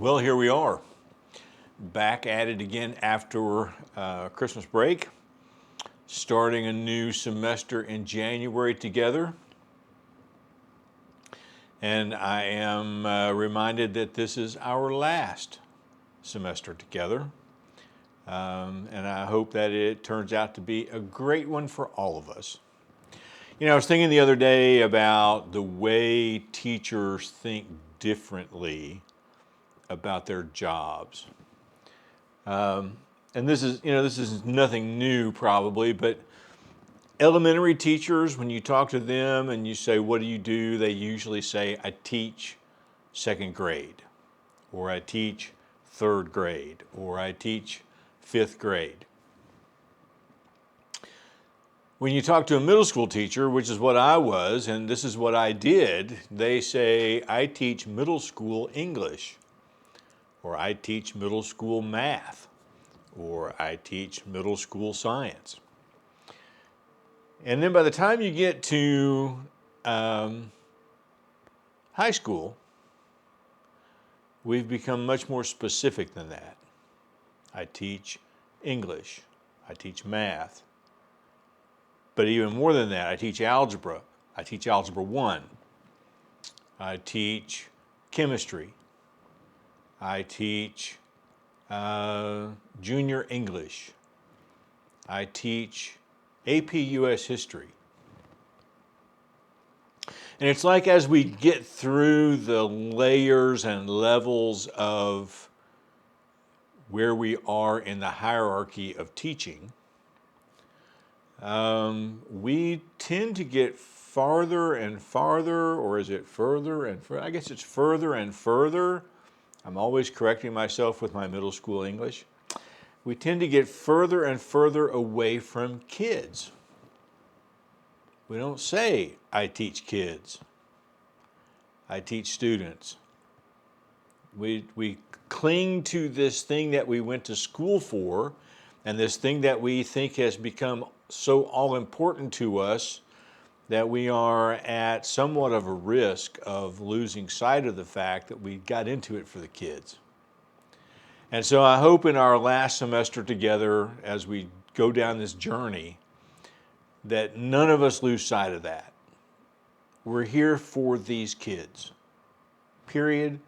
Well, here we are, back at it again after Christmas break, starting a new semester in January together. And I am reminded that this is our last semester together. And I hope that it turns out to be a great one for all of us. You know, I was thinking the other day about the way teachers think differently about their jobs. And this is nothing new probably, but elementary teachers, when you talk to them and you say, what do? They usually say, I teach second grade, or I teach third grade, or I teach fifth grade. When you talk to a middle school teacher, which is what I was, and this is what I did, they say, I teach middle school English, or I teach middle school math, or I teach middle school science. And then by the time you get to high school, we've become much more specific than that. I teach English, I teach math, but even more than that, I teach algebra. I teach algebra 1. I teach chemistry. I teach junior English. I teach AP US history. And it's like as we get through the layers and levels of where we are in the hierarchy of teaching, we tend to get farther and farther, or is it further and further? I guess it's further and further. I'm always correcting myself with my middle school English. We tend to get further and further away from kids. We don't say, I teach kids. I teach students. We cling to this thing that we went to school for, and this thing that we think has become so all important to us that we are at somewhat of a risk of losing sight of the fact that we got into it for the kids. And so I hope in our last semester together, as we go down this journey, that none of us lose sight of that. We're here for these kids. Period.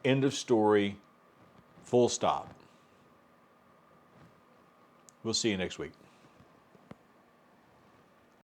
End of story. Full stop. We'll see you next week.